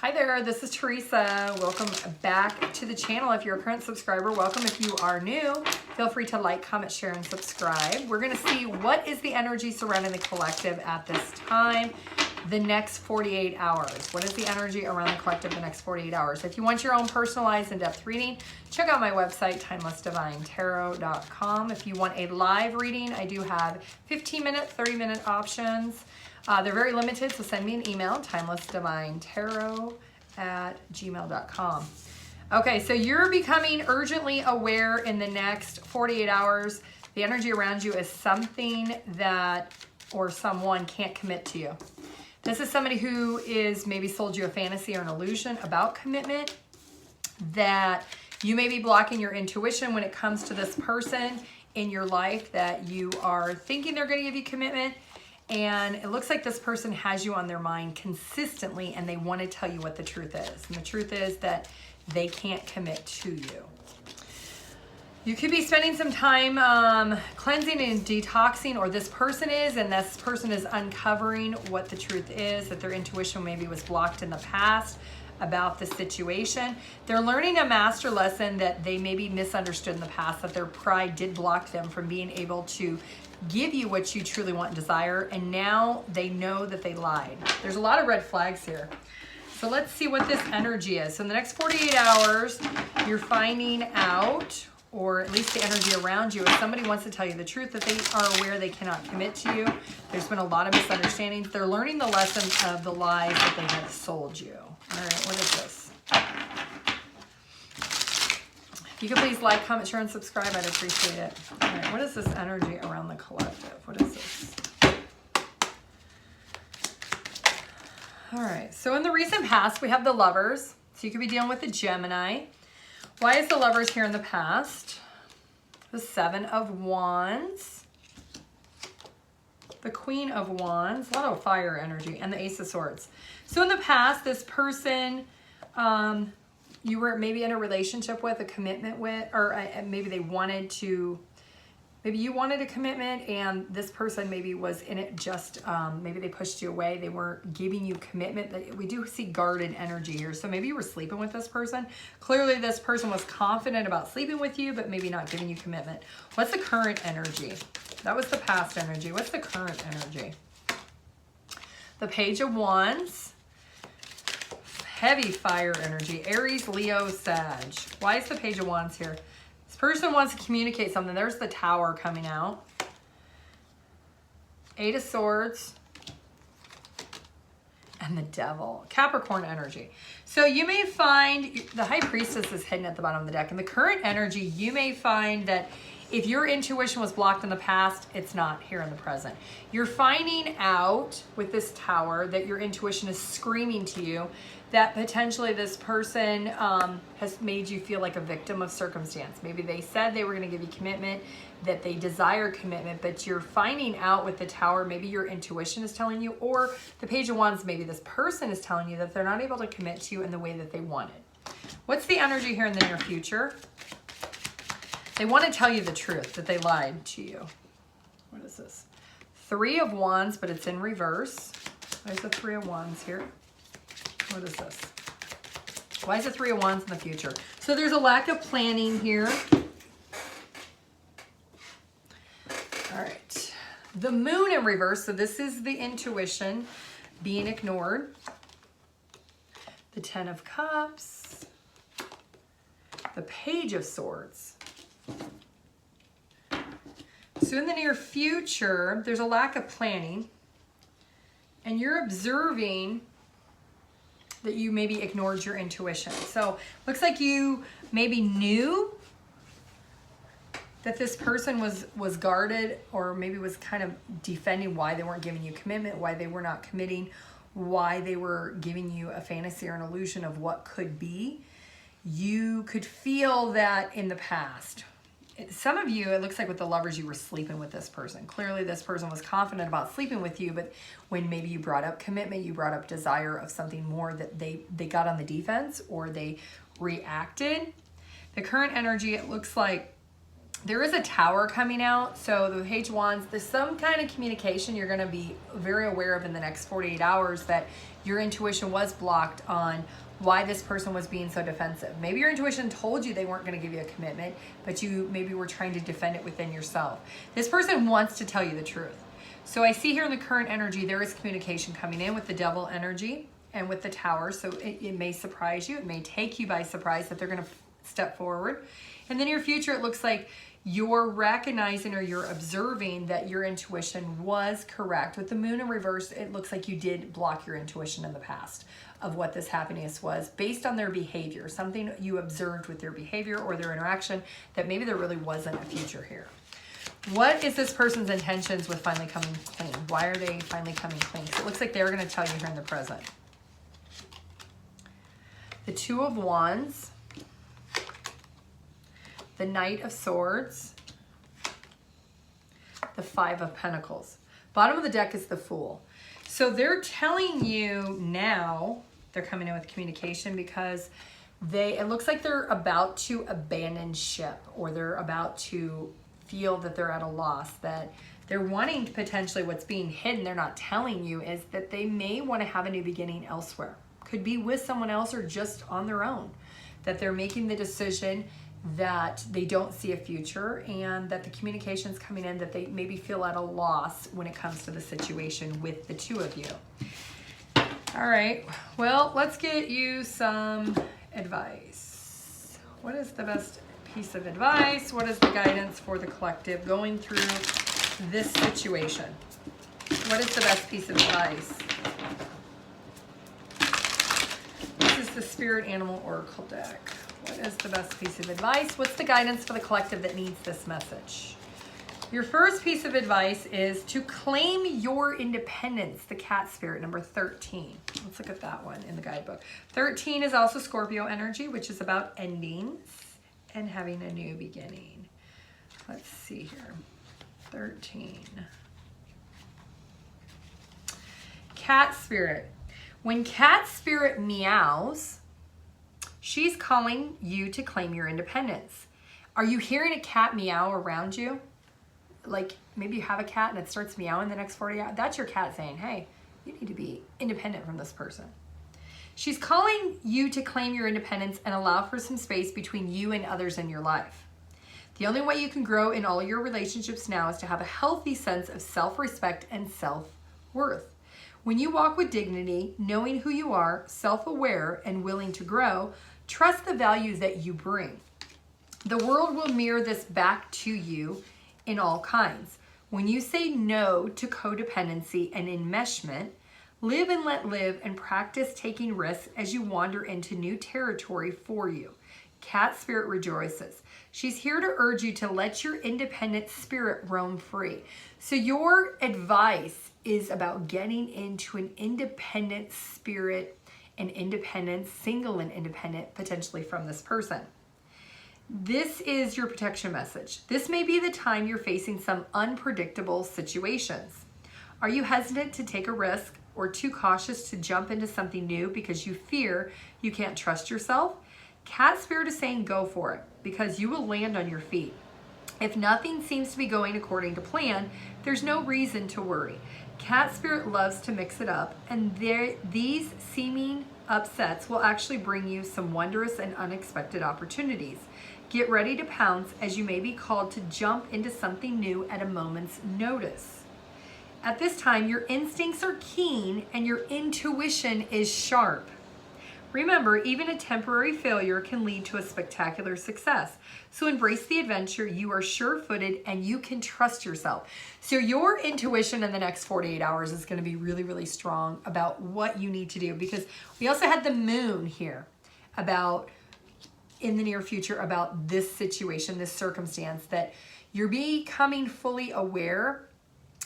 Hi there, this is Theresa. Welcome back to the channel. If you're a current subscriber, welcome. If you are new, feel free to like, comment, share, and subscribe. We're gonna see what is the energy surrounding the collective at this time, the next 48 hours. What is the energy around the collective the next 48 hours? If you want your own personalized in-depth reading, check out my website, TimelessDivineTarot.com. If you want a live reading, I do have 15-minute, 30-minute options. They're very limited, so send me an email, TimelessDivineTarot@gmail.com. Okay, so you're becoming urgently aware in the next 48 hours. The energy around you is something that or someone can't commit to you. This is somebody who is maybe sold you a fantasy or an illusion about commitment, that you may be blocking your intuition when it comes to this person in your life that you are thinking they're going to give you commitment. And it looks like this person has you on their mind consistently and they want to tell you what the truth is. And the truth is that they can't commit to you. You could be spending some time cleansing and detoxing, or this person is, and this person is uncovering what the truth is, that their intuition maybe was blocked in the past about the situation. They're learning a master lesson that they maybe misunderstood in the past, that their pride did block them from being able to give you what you truly want and desire, and now they know that they lied. There's a lot of red flags here. So let's see what this energy is. So in the next 48 hours, you're finding out, or at least the energy around you, if somebody wants to tell you the truth, that they are aware they cannot commit to you. There's been a lot of misunderstandings. They're learning the lesson of the lies that they have sold you. All right, what is this? If you could please like, comment, share, and subscribe, I'd appreciate it. All right, what is this energy around the collective? What is this? All right, so in the recent past, we have the Lovers. So you could be dealing with the Gemini. Why is the Lovers here in the past? The Seven of Wands. The Queen of Wands. A lot of fire energy. And the Ace of Swords. So in the past, this person you were maybe in a relationship with, a commitment with, or maybe they wanted to, maybe you wanted a commitment and this person maybe was in it just, maybe they pushed you away. They weren't giving you commitment. We do see guarded energy here. So maybe you were sleeping with this person. Clearly this person was confident about sleeping with you, but maybe not giving you commitment. What's the current energy? That was the past energy. What's the current energy? The Page of Wands. Heavy fire energy. Aries, Leo, Sag. Why is the Page of Wands here? This person wants to communicate something. There's the Tower coming out. Eight of Swords. And the Devil. Capricorn energy. So you may find the High Priestess is hidden at the bottom of the deck. In the current energy, you may find that if your intuition was blocked in the past, it's not here in the present. You're finding out with this Tower that your intuition is screaming to you that potentially this person has made you feel like a victim of circumstance. Maybe they said they were going to give you commitment, that they desire commitment, but you're finding out with the Tower, maybe your intuition is telling you, or the Page of Wands, maybe this person is telling you that they're not able to commit to you in the way that they wanted. What's the energy here in the near future? They want to tell you the truth, that they lied to you. What is this? Three of Wands, but it's in reverse. Where's the Three of Wands here? What is this? Why is the Three of Wands in the future? So there's a lack of planning here. All right. The Moon in reverse. So this is the intuition being ignored. The Ten of Cups. The Page of Swords. So in the near future, there's a lack of planning, and you're observing that you maybe ignored your intuition. So looks like you maybe knew that this person was guarded, or maybe was kind of defending why they weren't giving you commitment, why they were not committing, why they were giving you a fantasy or an illusion of what could be. You could feel that in the past. Some of you, it looks like with the Lovers, you were sleeping with this person. Clearly this person was confident about sleeping with you, but when maybe you brought up commitment, you brought up desire of something more, that they got on the defense or they reacted. The current energy, it looks like There is a Tower coming out. So the Page of Wands, there's some kind of communication you're going to be very aware of in the next 48 hours that your intuition was blocked on why this person was being so defensive. Maybe your intuition told you they weren't going to give you a commitment, but you maybe were trying to defend it within yourself. This person wants to tell you the truth. So I see here in the current energy, there is communication coming in with the Devil energy and with the Tower. So it may surprise you. It may take you by surprise that they're going to step forward. In the near future, it looks like you're recognizing or you're observing that your intuition was correct. With the Moon in reverse, it looks like you did block your intuition in the past of what this happiness was based on their behavior, something you observed with their behavior or their interaction that maybe there really wasn't a future here. What is this person's intentions with finally coming clean? Why are they finally coming clean? So it looks like they're going to tell you here in the present. The Two of Wands, the Knight of Swords, the Five of Pentacles. Bottom of the deck is the Fool. So they're telling you now, they're coming in with communication because it looks like they're about to abandon ship, or they're about to feel that they're at a loss, that they're wanting potentially what's being hidden, they're not telling you, is that they may want to have a new beginning elsewhere. Could be with someone else or just on their own. That they're making the decision that they don't see a future, and that the communication's coming in that they maybe feel at a loss when it comes to the situation with the two of you. All right, well, let's get you some advice. What is the best piece of advice? What is the guidance for the collective going through this situation? What is the best piece of advice? This is the Spirit Animal Oracle deck. What is the best piece of advice? What's the guidance for the collective that needs this message? Your first piece of advice is to claim your independence, the Cat Spirit, number 13. Let's look at that one in the guidebook. 13 is also Scorpio energy, which is about endings and having a new beginning. Let's see here. 13. Cat Spirit. When Cat Spirit meows, she's calling you to claim your independence. Are you hearing a cat meow around you? Like maybe you have a cat and it starts meowing the next 40 hours. That's your cat saying, hey, you need to be independent from this person. She's calling you to claim your independence and allow for some space between you and others in your life. The only way you can grow in all your relationships now is to have a healthy sense of self-respect and self-worth. When you walk with dignity, knowing who you are, self-aware, and willing to grow, trust the value that you bring. The world will mirror this back to you in all kinds. When you say no to codependency and enmeshment, live and let live and practice taking risks as you wander into new territory for you. Cat Spirit rejoices. She's here to urge you to let your independent spirit roam free. So your advice is about getting into an independent spirit and independence, single and independent, potentially from this person. This is your protection message. This may be the time you're facing some unpredictable situations. Are you hesitant to take a risk or too cautious to jump into something new because you fear you can't trust yourself? Cat Spirit is saying go for it because you will land on your feet. If nothing seems to be going according to plan, there's no reason to worry. Cat Spirit loves to mix it up, and these seeming upsets will actually bring you some wondrous and unexpected opportunities. Get ready to pounce as you may be called to jump into something new at a moment's notice. At this time, your instincts are keen and your intuition is sharp. Remember, even a temporary failure can lead to a spectacular success. So embrace the adventure. You are sure-footed and you can trust yourself. So your intuition in the next 48 hours is going to be really, really strong about what you need to do, because we also had the moon here about in the near future about this situation, this circumstance, that you're becoming fully aware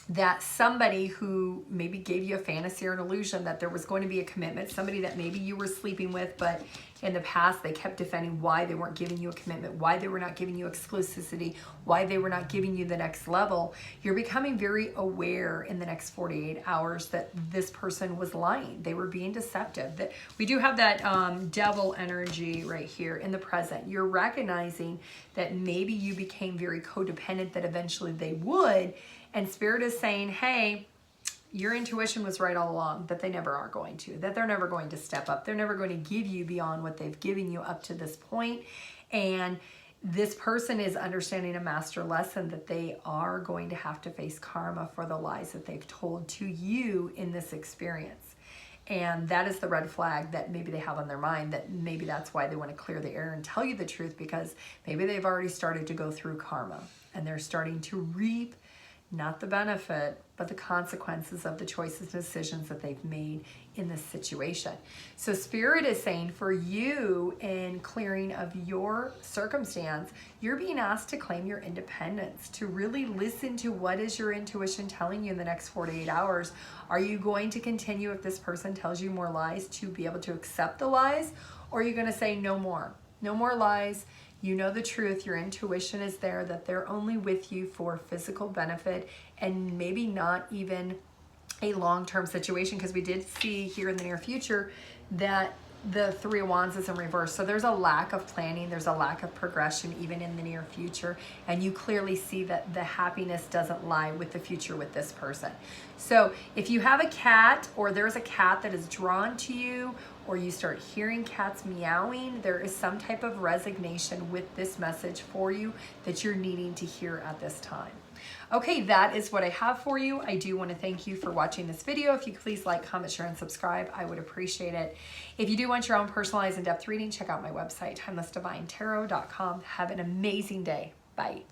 that somebody who maybe gave you a fantasy or an illusion that there was going to be a commitment, somebody that maybe you were sleeping with, but in the past they kept defending why they weren't giving you a commitment, why they were not giving you exclusivity, why they were not giving you the next level. You're becoming very aware in the next 48 hours that this person was lying. They were being deceptive. That we do have that devil energy right here in the present. You're recognizing that maybe you became very codependent, that eventually they would. And Spirit is saying, hey, your intuition was right all along, that they never are going to, that they're never going to step up. They're never going to give you beyond what they've given you up to this point. And this person is understanding a master lesson that they are going to have to face karma for the lies that they've told to you in this experience. And that is the red flag that maybe they have on their mind, that maybe that's why they want to clear the air and tell you the truth, because maybe they've already started to go through karma and they're starting to reap not the benefit, but the consequences of the choices and decisions that they've made in this situation. So Spirit is saying for you, in clearing of your circumstance, you're being asked to claim your independence, to really listen to what is your intuition telling you in the next 48 hours. Are you going to continue, if this person tells you more lies, to be able to accept the lies? Or are you going to say no more? No more lies. You know the truth, your intuition is there, that they're only with you for physical benefit and maybe not even a long-term situation, because we did see here in the near future that the Three of Wands is in reverse. So there's a lack of planning, there's a lack of progression even in the near future, and you clearly see that the happiness doesn't lie with the future with this person. So if you have a cat, or there's a cat that is drawn to you, or you start hearing cats meowing, there is some type of resignation with this message for you that you're needing to hear at this time. Okay, that is what I have for you. I do want to thank you for watching this video. If you could please like, comment, share, and subscribe, I would appreciate it. If you do want your own personalized in-depth reading, check out my website, TimelessDivineTarot.com. Have an amazing day. Bye.